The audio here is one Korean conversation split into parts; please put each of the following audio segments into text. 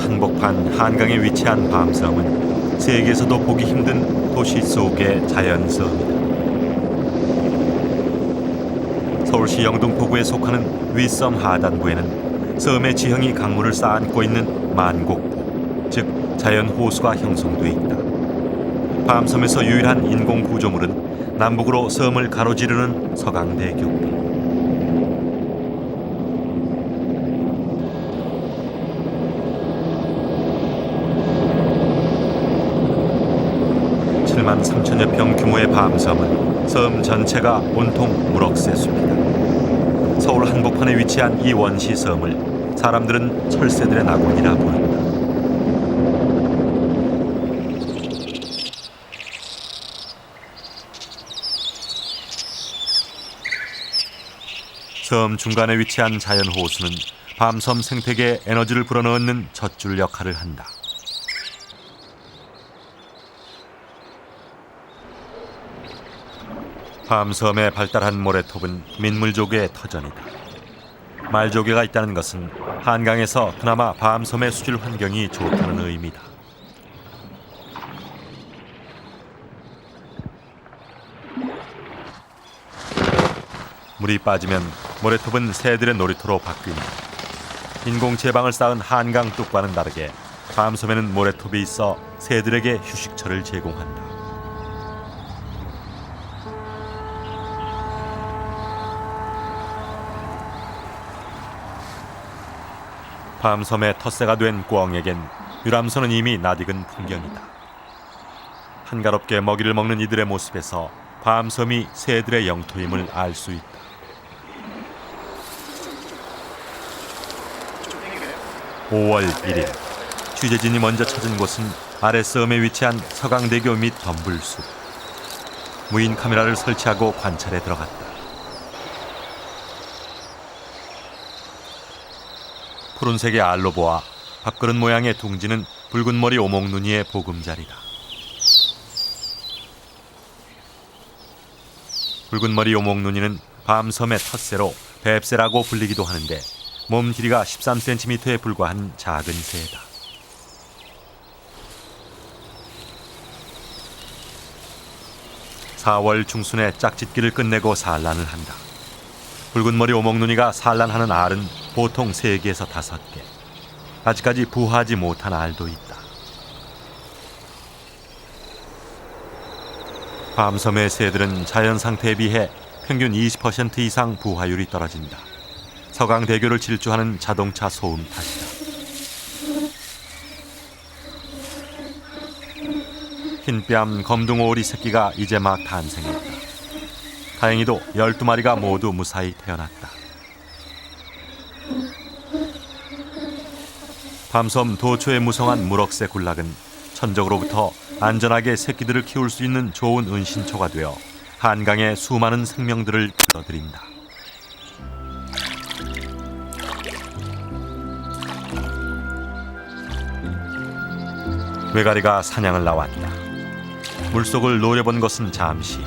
한복판 한강에 위치한 밤섬은 세계에서도 보기 힘든 도시 속의 자연섬이다. 서울시 영등포구에 속하는 윗섬 하단부에는 섬의 지형이 강물을 쌓아안고 있는 만곡부, 즉 자연 호수가 형성돼 있다. 밤섬에서 유일한 인공 구조물은 남북으로 섬을 가로지르는 서강대교입니다. 7만 3천여 평 규모의 밤섬은 섬 전체가 온통 무럭새 숲이다. 서울 한복판에 위치한 이 원시섬을 사람들은 철새들의 낙원이라 부른다. 섬 중간에 위치한 자연 호수는 밤섬 생태계에 에너지를 불어넣는 젖줄 역할을 한다. 밤섬에 발달한 모래톱은 민물조개의 터전이다. 말조개가 있다는 것은 한강에서 그나마 밤섬의 수질 환경이 좋다는 의미다. 물이 빠지면 모래톱은 새들의 놀이터로 바뀐다. 인공 제방을 쌓은 한강 뚝과는 다르게 밤섬에는 모래톱이 있어 새들에게 휴식처를 제공한다. 밤섬의 텃세가 된 꾸엉에겐 유람선은 이미 낯익은 풍경이다. 한가롭게 먹이를 먹는 이들의 모습에서 밤섬이 새들의 영토임을 알 수 있다. 5월 1일 취재진이 먼저 찾은 곳은 아랫섬에 위치한 서강대교 및 덤불숲. 무인 카메라를 설치하고 관찰에 들어갔다. 푸른색의 알로보와 밥그릇 모양의 둥지는 붉은 머리 오목눈이의 보금자리다. 붉은 머리 오목눈이는 밤섬의 텃새로 뱁새라고 불리기도 하는데 몸 길이가 13cm에 불과한 작은 새다. (4월) 중순에 짝짓기를 끝내고 산란을 한다. 붉은 머리 오목눈이가 산란하는 알은 보통 3개에서 5개. 아직까지 부화하지 못한 알도 있다. 밤섬의 새들은 자연 상태에 비해 평균 20% 이상 부화율이 떨어진다. 서강대교를 질주하는 자동차 소음 탓이다. 흰뺨 검둥오리 새끼가 이제 막 탄생했다. 다행히도 12마리가 모두 무사히 태어났다. 밤섬 도초에 무성한 무럭새 군락은 천적으로부터 안전하게 새끼들을 키울 수 있는 좋은 은신처가 되어 한강의 수많은 생명들을 끌어들인다. 외가리가 사냥을 나왔다. 물속을 노려본 것은 잠시.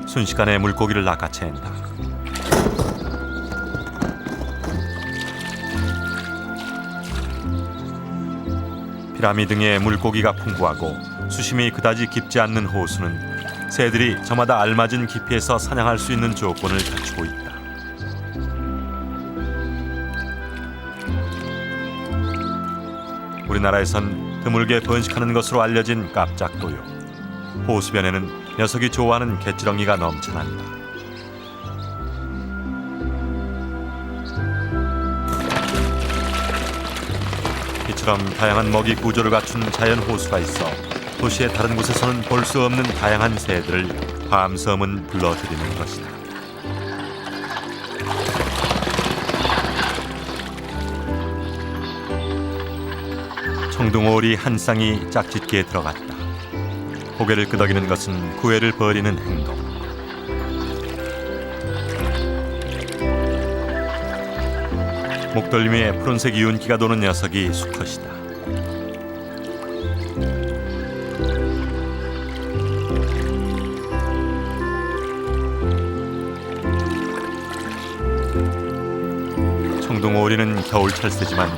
순식간에 물고기를 낚아챈다. 피라미 등의 물고기가 풍부하고 수심이 그다지 깊지 않는 호수는 새들이 저마다 알맞은 깊이에서 사냥할 수 있는 조건을 갖추고 있다. 우리나라에선 드물게 번식하는 것으로 알려진 깝작도요. 호수변에는 녀석이 좋아하는 갯지렁이가 넘쳐난다. 이처럼 다양한 먹이 구조를 갖춘 자연 호수가 있어 도시의 다른 곳에서는 볼 수 없는 다양한 새들을 밤섬은 불러들이는 것이다. 청둥오리 한 쌍이 짝짓기에 들어갔다. 고개를 끄덕이는 것은 구애를 벌이는 행동. 목덜미 위에 푸른색 유은기가 도는 녀석이 수컷이다. 청둥오리는 겨울 철새지만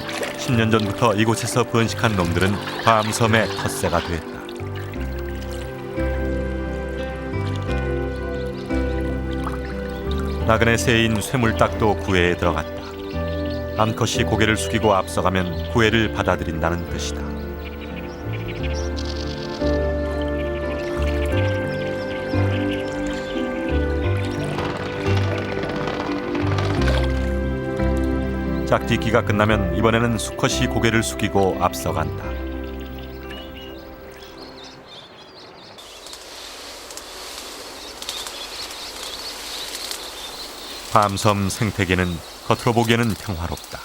10년 전부터 이곳에서 번식한 놈들은 밤섬의 텃세가 됐다. 나그네 새인 쇠물딱도 구애에 들어갔다. 암컷이 고개를 숙이고 앞서가면 구애를 받아들인다는 뜻이다. 짝짓기가 끝나면 이번에는 수컷이 고개를 숙이고 앞서간다. 밤섬 생태계는 겉으로 보기에는 평화롭다.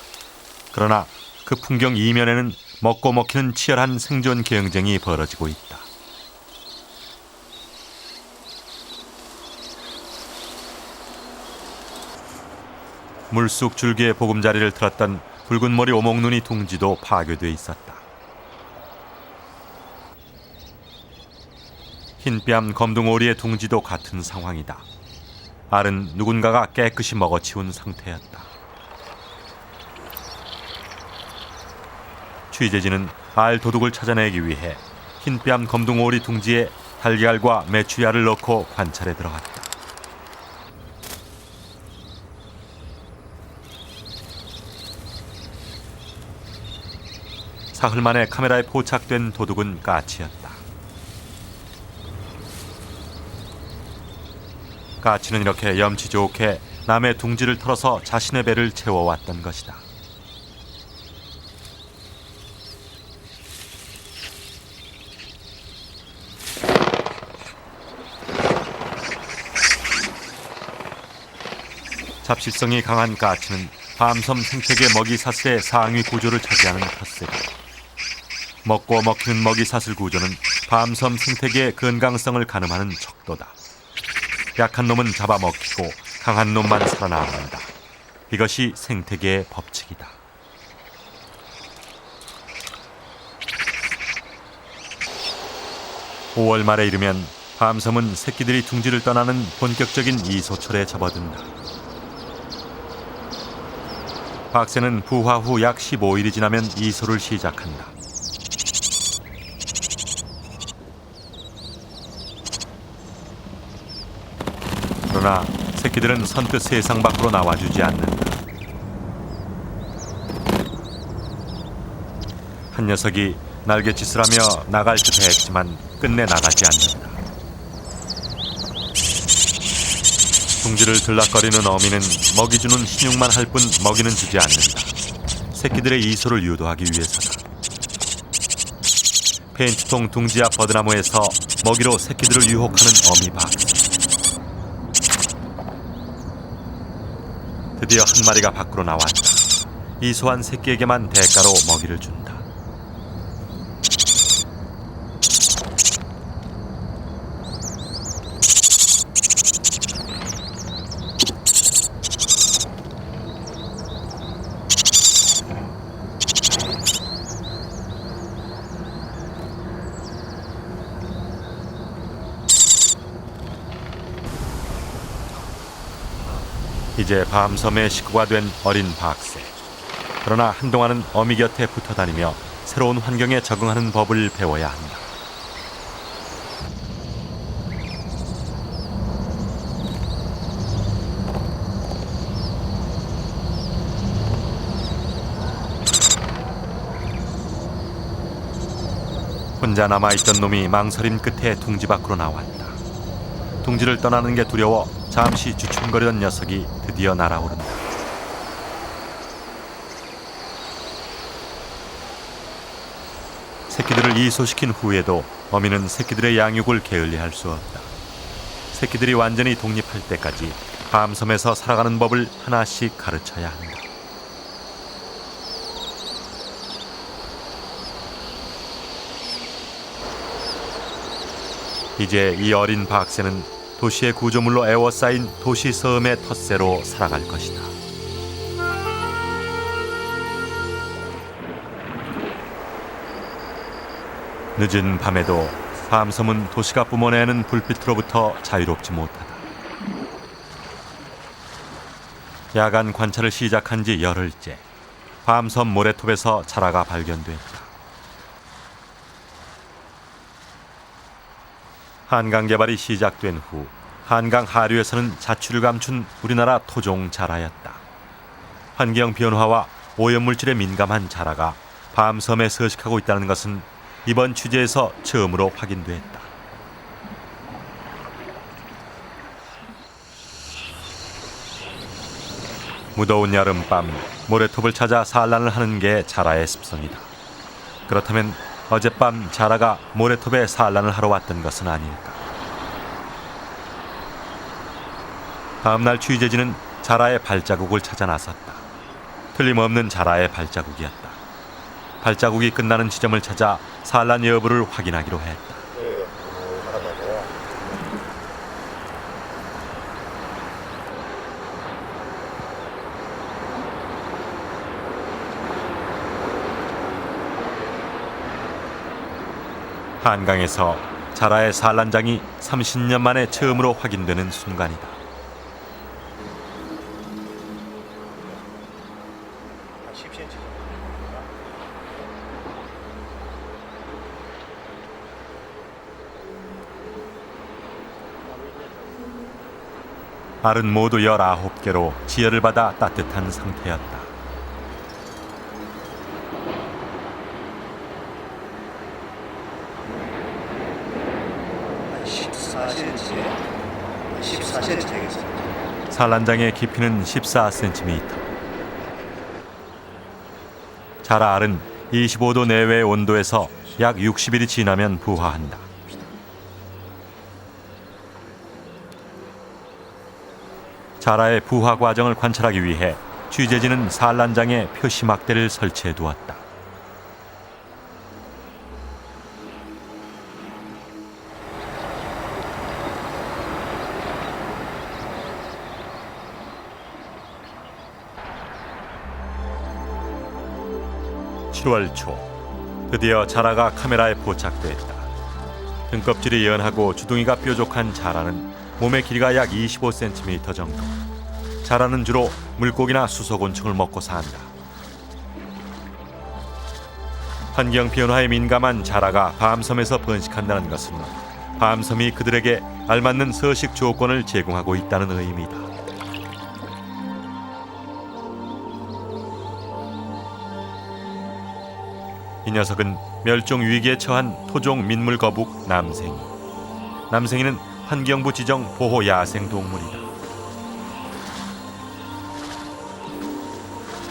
그러나 그 풍경 이면에는 먹고 먹히는 치열한 생존 경쟁이 벌어지고 있다. 물속 줄기에 보금자리를 틀었던 붉은 머리 오목눈이 둥지도 파괴돼 있었다. 흰뺨 검둥오리의 둥지도 같은 상황이다. 알은 누군가가 깨끗이 먹어치운 상태였다. 취재진은 알 도둑을 찾아내기 위해 흰뺨 검둥오리 둥지에 달걀과 메추리알을 넣고 관찰에 들어갔다. 사흘 만에 카메라에 포착된 도둑은 까치였다. 까치는 이렇게 염치 좋게 남의 둥지를 털어서 자신의 배를 채워왔던 것이다. 잡식성이 강한 까치는 밤섬 생태계 먹이사슬의 상위 구조를 차지하는 텃세다. 먹고 먹히는 먹이사슬 구조는 밤섬 생태계의 건강성을 가늠하는 척도다. 약한 놈은 잡아먹히고 강한 놈만 살아남는다. 이것이 생태계의 법칙이다. 5월 말에 이르면 밤섬은 새끼들이 둥지를 떠나는 본격적인 이소철에 접어든다. 박새는 부화 후 약 15일이 지나면 이소를 시작한다. 그러나 새끼들은 선뜻 세상 밖으로 나와주지 않는다. 한 녀석이 날갯짓을 하며 나갈 듯 했지만 끝내 나가지 않는다. 둥지를 들락거리는 어미는 먹이 주는 신용만 할 뿐 먹이는 주지 않는다. 새끼들의 이소를 유도하기 위해서다. 페인트통 둥지 앞 버드나무에서 먹이로 새끼들을 유혹하는 어미 박새. 드디어 한 마리가 밖으로 나왔다. 이소한 새끼에게만 대가로 먹이를 준다. 이제 밤섬의 식구가 된 어린 박새. 그러나 한동안은 어미 곁에 붙어 다니며 새로운 환경에 적응하는 법을 배워야 한다. 혼자 남아있던 놈이 망설임 끝에 둥지 밖으로 나왔다. 둥지를 떠나는 게 두려워 잠시 주춤거리던 녀석이 드디어 날아오른다. 새끼들을 이소시킨 후에도 어미는 새끼들의 양육을 게을리할 수 없다. 새끼들이 완전히 독립할 때까지 밤섬에서 살아가는 법을 하나씩 가르쳐야 한다. 이제 이 어린 박새는 도시의 구조물로 에워싸인 도시 섬의 텃세로 살아갈 것이다. 늦은 밤에도 밤섬은 도시가 뿜어내는 불빛으로부터 자유롭지 못하다. 야간 관찰을 시작한 지 열흘째, 밤섬 모래톱에서 자라가 발견됐다. 한강 개발이 시작된 후 한강 하류에서는 자취를 감춘 우리나라 토종 자라였다. 환경 변화와 오염물질에 민감한 자라가 밤섬에 서식하고 있다는 것은 이번 취재에서 처음으로 확인됐다. 무더운 여름밤 모래톱을 찾아 산란을 하는 게 자라의 습성이다. 그렇다면 어젯밤 자라가 모래톱에 산란을 하러 왔던 것은 아닐까. 다음 날 취재진은 자라의 발자국을 찾아 나섰다. 틀림없는 자라의 발자국이었다. 발자국이 끝나는 지점을 찾아 산란 여부를 확인하기로 했다. 한강에서 자라의 산란장이 30년 만에 처음으로 확인되는 순간이다. 10cm. 알은 모두 19개로 지혈을 받아 따뜻한 상태였다. 한 14cm, 14cm 되겠습니다. 산란장의 깊이는 14cm. 자라 알은 25도 내외의 온도에서 약 60일이 지나면 부화한다. 자라의 부화 과정을 관찰하기 위해 취재진은 산란장에 표시막대를 설치해 두었다. (10월) 초 드디어 자라가 카메라에 포착됐다. 등껍질이 연하고 주둥이가 뾰족한 자라는 몸의 길이가 약 25cm 정도. 자라는 주로 물고기나 수소곤충을 먹고 산다. 환경 변화에 민감한 자라가 밤섬에서 번식한다는 것은 밤섬이 그들에게 알맞는 서식 조건을 제공하고 있다는 의미다. 이 녀석은 멸종 위기에 처한 토종 민물 거북 남생이. 남생이는 환경부 지정 보호 야생 동물이다.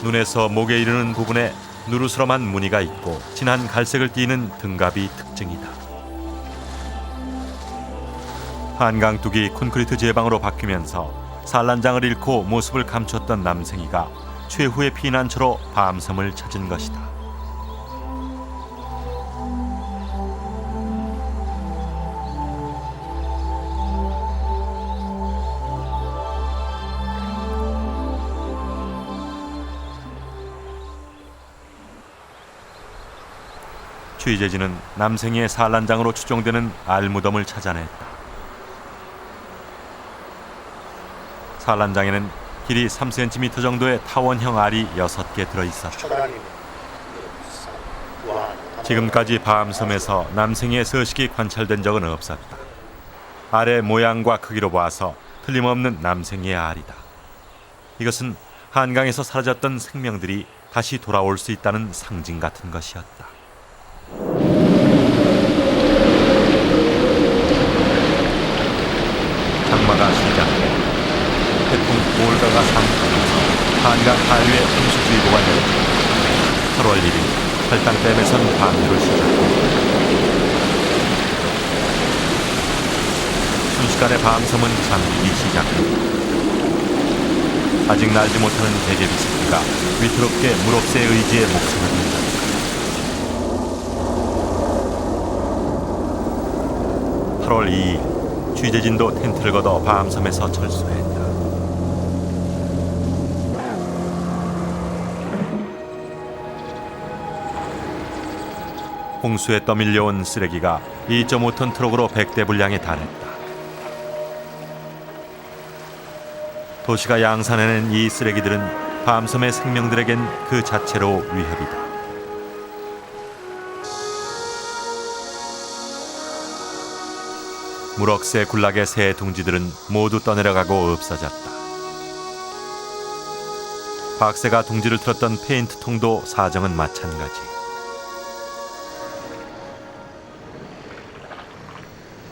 눈에서 목에 이르는 부분에 누르스름한 무늬가 있고 진한 갈색을 띠는 등갑이 특징이다. 한강 뚝이 콘크리트 제방으로 바뀌면서 산란장을 잃고 모습을 감췄던 남생이가 최후의 피난처로 밤섬을 찾은 것이다. 취재진은 남생이의 산란장으로 추정되는 알무덤을 찾아냈다. 산란장에는 길이 3cm 정도의 타원형 알이 6개 들어있었다. 지금까지 밤섬에서 남생이의 서식이 관찰된 적은 없었다. 알의 모양과 크기로 봐서 틀림없는 남생이의 알이다. 이것은 한강에서 사라졌던 생명들이 다시 돌아올 수 있다는 상징 같은 것이었다. 장마가 시작돼 태풍 올가가 상륙하면서 한강 하류에 홍수주의보가 내렸다. 8월 1일 팔당댐에선 방류를 시작했다. 순식간에 밤섬은 잠기기 시작했다. 아직 날지 못하는 대게비 새끼가 위태롭게 물억새의 의지에 목숨을 건졌다. 8월 2일 취재진도 텐트를 걷어 밤섬에서 철수했다. 홍수에 떠밀려온 쓰레기가 2.5톤 트럭으로 100대 분량에 달했다. 도시가 양산해낸 이 쓰레기들은 밤섬의 생명들에겐 그 자체로 위협이다. 무럭새 군락의 새 둥지들은 모두 떠내려가고 없어졌다. 박새가 둥지를 틀었던 페인트통도 사정은 마찬가지.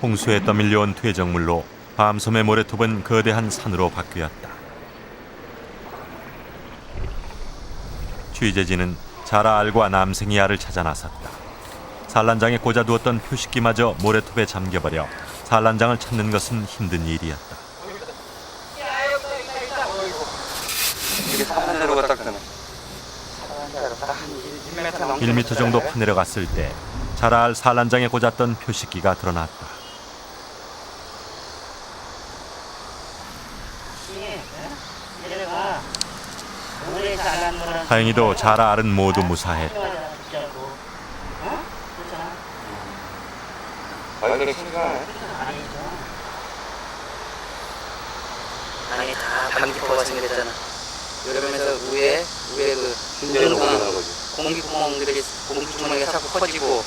홍수에 떠밀려온 퇴적물로 밤섬의 모래톱은 거대한 산으로 바뀌었다. 취재진은 자라알과 남생이 알을 찾아 나섰다. 산란장에 꽂아두었던 표식기마저 모래톱에 잠겨버려 산란장을 찾는 것은 힘든 일이었다. 이게 산으로 갔다 가네. 1m 정도 파내려갔을 때 자라알 산란장에 꽂았던 표식기가 드러났다. 다행히도 자라알은 모두 무사했다. 아이들이 심각하네. 안에 다 담 깊어가 생겼잖아. 이러면서 위에 그 신전으로 올라가는 거지. 공기 구멍들이 공기 주머니가 자꾸 커지고.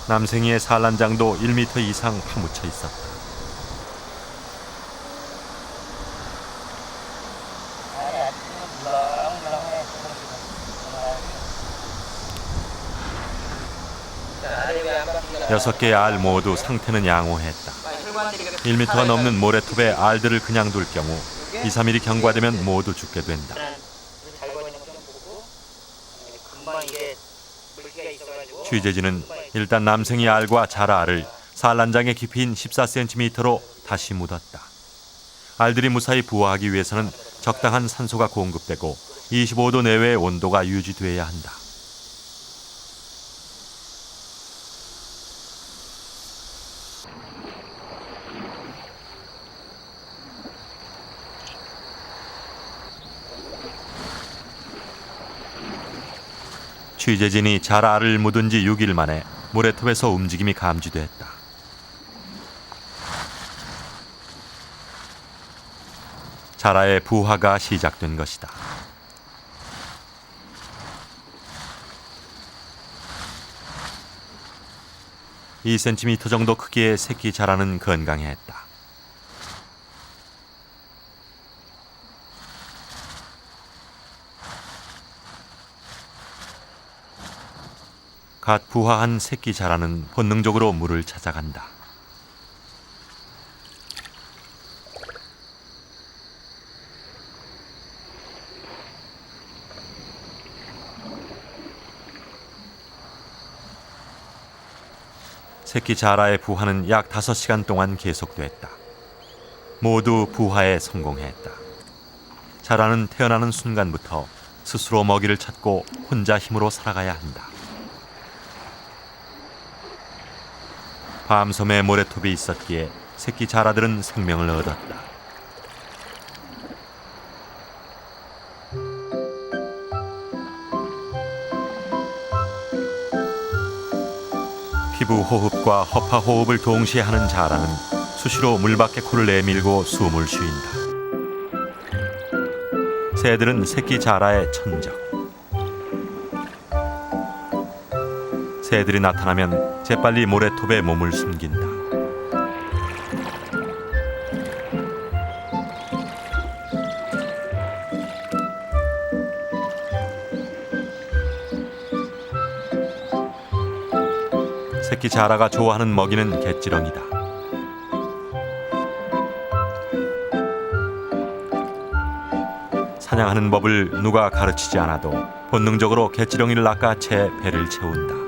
남생이의 산란장도 1m 이상 파묻혀 있었다. 여섯 개의 알 모두 상태는 양호했다. 1m가 넘는 모래톱에 알들을 그냥 둘 경우 2, 3일이 경과되면 모두 죽게 된다. 취재진은 일단 남생이 알과 자라알을 산란장의 깊이인 14cm로 다시 묻었다. 알들이 무사히 부화하기 위해서는 적당한 산소가 공급되고 25도 내외의 온도가 유지돼야 한다. 취재진이 자라알을 묻은 지 6일 만에 모래톱에서 움직임이 감지됐다. 자라의 부화가 시작된 것이다. 2cm 정도 크기의 새끼 자라는 건강했다. 갓 부화한 새끼 자라는 본능적으로 물을 찾아간다. 새끼 자라의 부화는 약 5시간 동안 계속됐다. 모두 부화에 성공했다. 자라는 태어나는 순간부터 스스로 먹이를 찾고 혼자 힘으로 살아가야 한다. 밤섬에 모래톱이 있었기에 새끼 자라들은 생명을 얻었다. 피부 호흡과 허파 호흡을 동시에 하는 자라는 수시로 물 밖에 코를 내밀고 숨을 쉬인다. 새들은 새끼 자라의 천적. 새들이 나타나면 재빨리 모래톱에 몸을 숨긴다. 새끼 자라가 좋아하는 먹이는 갯지렁이다. 사냥하는 법을 누가 가르치지 않아도 본능적으로 갯지렁이를 낚아채 배를 채운다.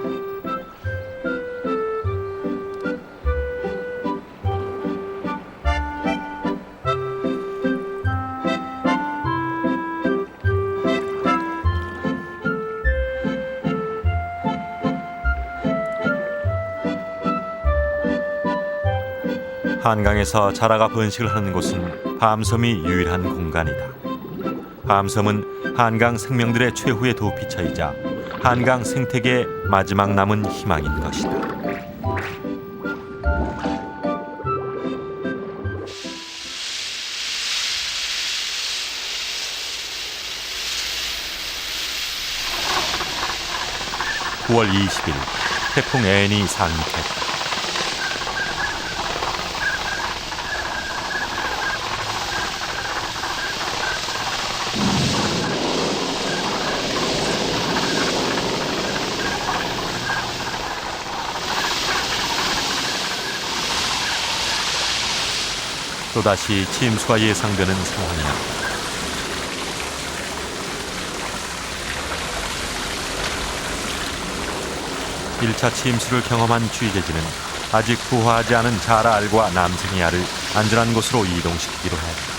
한강에서 자라가 번식을 하는 곳은 밤섬이 유일한 공간이다. 밤섬은 한강 생명들의 최후의 도피처이자 한강 생태계의 마지막 남은 희망인 것이다. (9월 20일) 태풍 앤이 상륙했다. 또다시 침수가 예상되는 상황이었다. 일차 침수를 경험한 취재진은 아직 부화하지 않은 자라알과 남생이 알을 안전한 곳으로 이동시키기로 했다.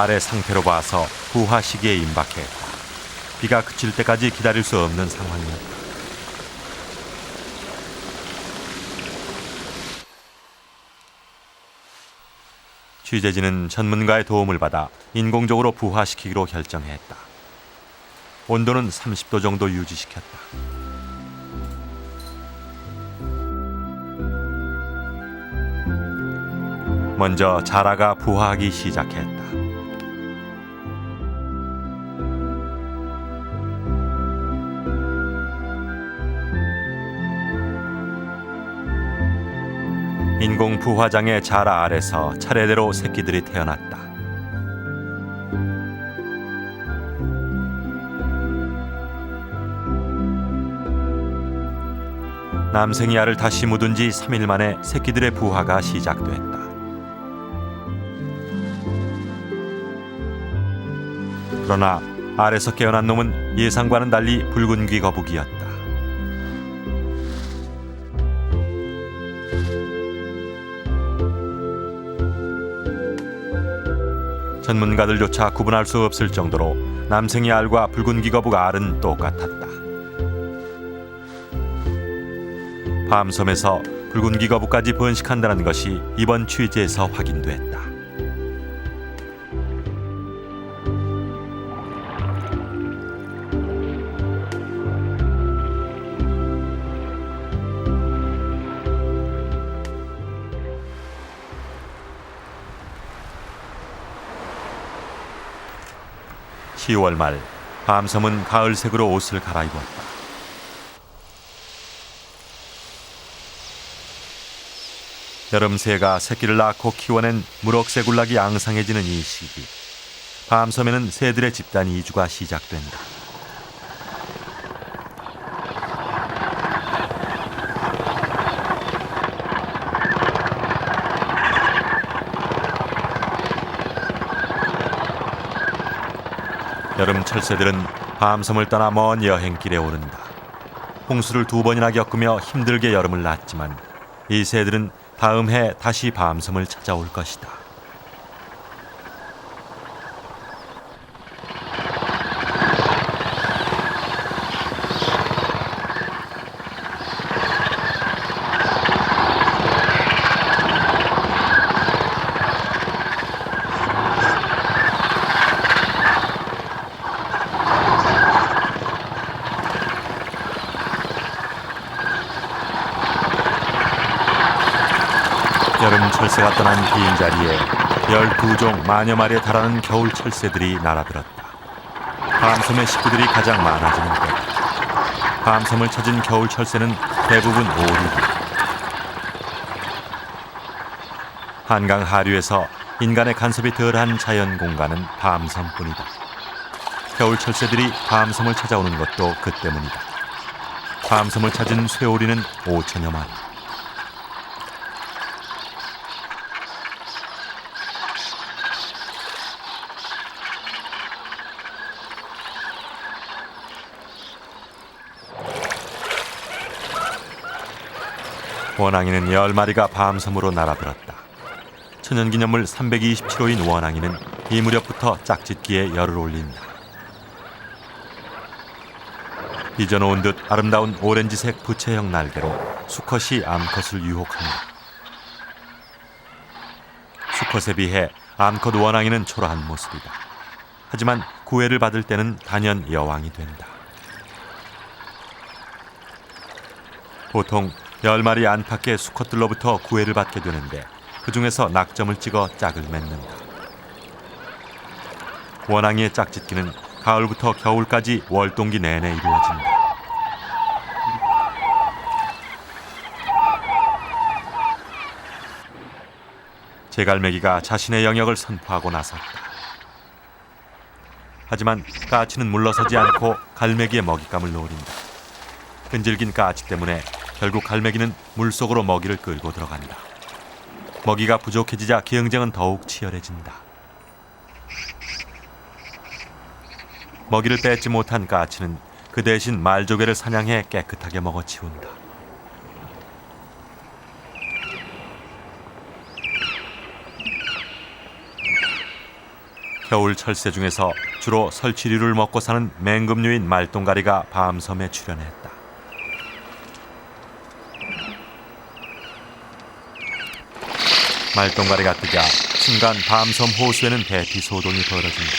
알의 상태로 봐서 부화 시기에 임박했다. 비가 그칠 때까지 기다릴 수 없는 상황이었다. 취재진은 전문가의 도움을 받아 인공적으로 부화시키기로 결정했다. 온도는 30도 정도 유지시켰다. 먼저 자라가 부화하기 시작했다. 인공 부화장의 자라 아래서 차례대로 새끼들이 태어났다. 남생이 알을 다시 묻은 지 3일 만에 새끼들의 부화가 시작됐다. 그러나 알에서 깨어난 놈은 예상과는 달리 붉은 귀 거북이였다. 전문가들조차 구분할 수 없을 정도로 남생이 알과 붉은 귀 거북 알은 똑같았다. 밤섬에서 붉은 귀 거북까지 번식한다는 것이 이번 취재에서 확인됐다. (10월) 말 밤섬은 가을색으로 옷을 갈아입었다. 여름새가 새끼를 낳고 키워낸 무럭새굴락이 앙상해지는 이 시기, 밤섬에는 새들의 집단 이주가 시작된다. 여름 철새들은 밤섬을 떠나 먼 여행길에 오른다. 홍수를 2번이나 겪으며 힘들게 여름을 났지만 이 새들은 다음 해 다시 밤섬을 찾아올 것이다. 여름 철새가 떠난 빈자리에 12종 만여 마리에 달하는 겨울 철새들이 날아들었다. 밤섬의 식구들이 가장 많아지는 것. 밤섬을 찾은 겨울 철새는 대부분 오리다. 한강 하류에서 인간의 간섭이 덜한 자연 공간은 밤섬뿐이다. 겨울 철새들이 밤섬을 찾아오는 것도 그 때문이다. 밤섬을 찾은 쇠오리는 5천여 마리. 원앙이는 10마리가 밤섬으로 날아들었다. 천연기념물 327호인 원앙이는 이 무렵부터 짝짓기에 열을 올린다. 빚어놓은 듯 아름다운 오렌지색 부채형 날개로 수컷이 암컷을 유혹한다. 수컷에 비해 암컷 원앙이는 초라한 모습이다. 하지만 구애를 받을 때는 단연 여왕이 된다. 보통 10마리 안팎의 수컷들로부터 구애를 받게 되는데 그 중에서 낙점을 찍어 짝을 맺는다. 원앙이의 짝짓기는 가을부터 겨울까지 월동기 내내 이루어진다. 제갈매기가 자신의 영역을 선포하고 나섰다. 하지만 까치는 물러서지 않고 갈매기의 먹잇감을 노린다. 끈질긴 까치 때문에 결국 갈매기는 물속으로 먹이를 끌고 들어간다. 먹이가 부족해지자 경쟁은 더욱 치열해진다. 먹이를 뺏지 못한 까치는 그 대신 말조개를 사냥해 깨끗하게 먹어치운다. 겨울 철새 중에서 주로 설치류를 먹고 사는 맹금류인 말똥가리가 밤섬에 출현했다. 말똥가리가 뜨자 순간 밤섬 호수에는 대피소동이 벌어진다.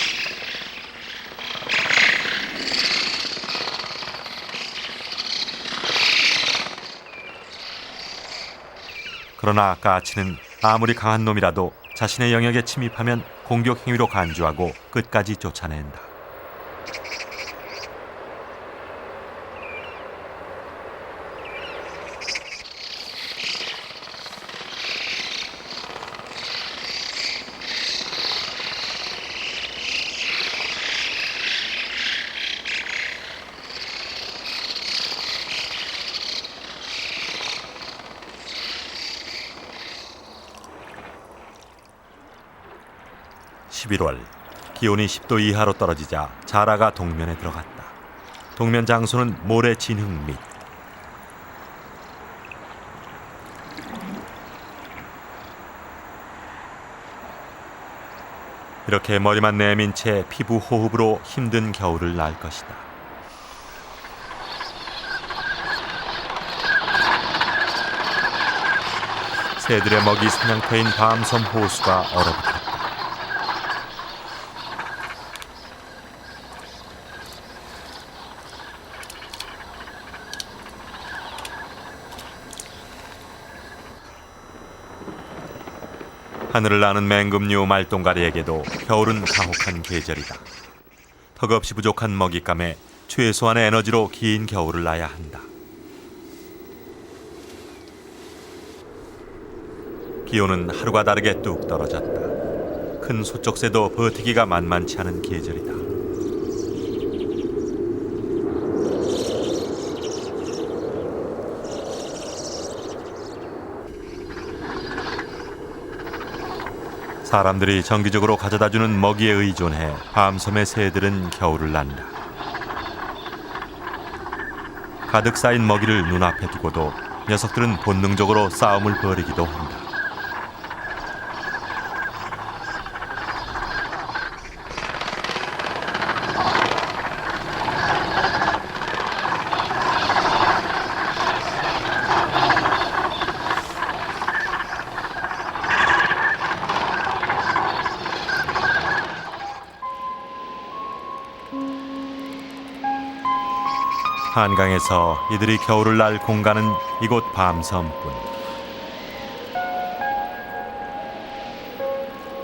그러나 까치는 아무리 강한 놈이라도 자신의 영역에 침입하면 공격 행위로 간주하고 끝까지 쫓아낸다. (11월) 기온이 10도 이하로 떨어지자 자라가 동면에 들어갔다. 동면 장소는 모래 진흙 밑. 이렇게 머리만 내민 채 피부 호흡으로 힘든 겨울을 날 것이다. 새들의 먹이 사냥터인 밤섬 호수가 얼어붙었다. 하늘을 나는 맹금류 말똥가리에게도 겨울은 가혹한 계절이다. 턱없이 부족한 먹잇감에 최소한의 에너지로 긴 겨울을 나야 한다. 기온은 하루가 다르게 뚝 떨어졌다. 큰 소쪽새도 버티기가 만만치 않은 계절이다. 사람들이 정기적으로 가져다주는 먹이에 의존해 밤섬의 새들은 겨울을 난다. 가득 쌓인 먹이를 눈앞에 두고도 녀석들은 본능적으로 싸움을 벌이기도 한다. 한강에서 이들이 겨울을 날 공간은 이곳 밤섬뿐.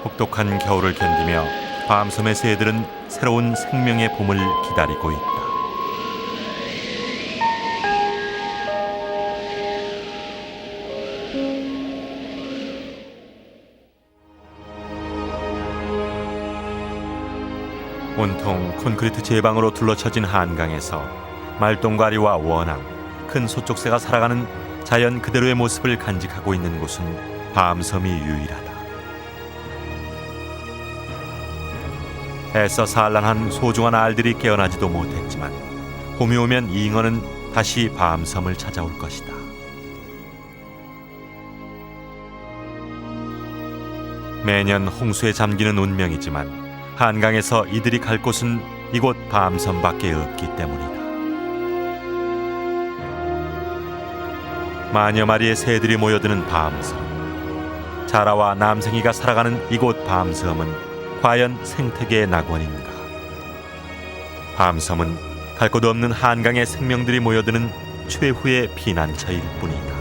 혹독한 겨울을 견디며 밤섬의 새들은 새로운 생명의 봄을 기다리고 있다. 온통 콘크리트 제방으로 둘러쳐진 한강에서 말똥가리와 원앙, 큰 소쪽새가 살아가는 자연 그대로의 모습을 간직하고 있는 곳은 밤섬이 유일하다. 애써 산란한 소중한 알들이 깨어나지도 못했지만 봄이 오면 잉어는 다시 밤섬을 찾아올 것이다. 매년 홍수에 잠기는 운명이지만 한강에서 이들이 갈 곳은 이곳 밤섬밖에 없기 때문이다. 만여 마리의 새들이 모여드는 밤섬. 자라와 남생이가 살아가는 이곳 밤섬은 과연 생태계의 낙원인가? 밤섬은 갈 곳 없는 한강의 생명들이 모여드는 최후의 피난처일 뿐이다.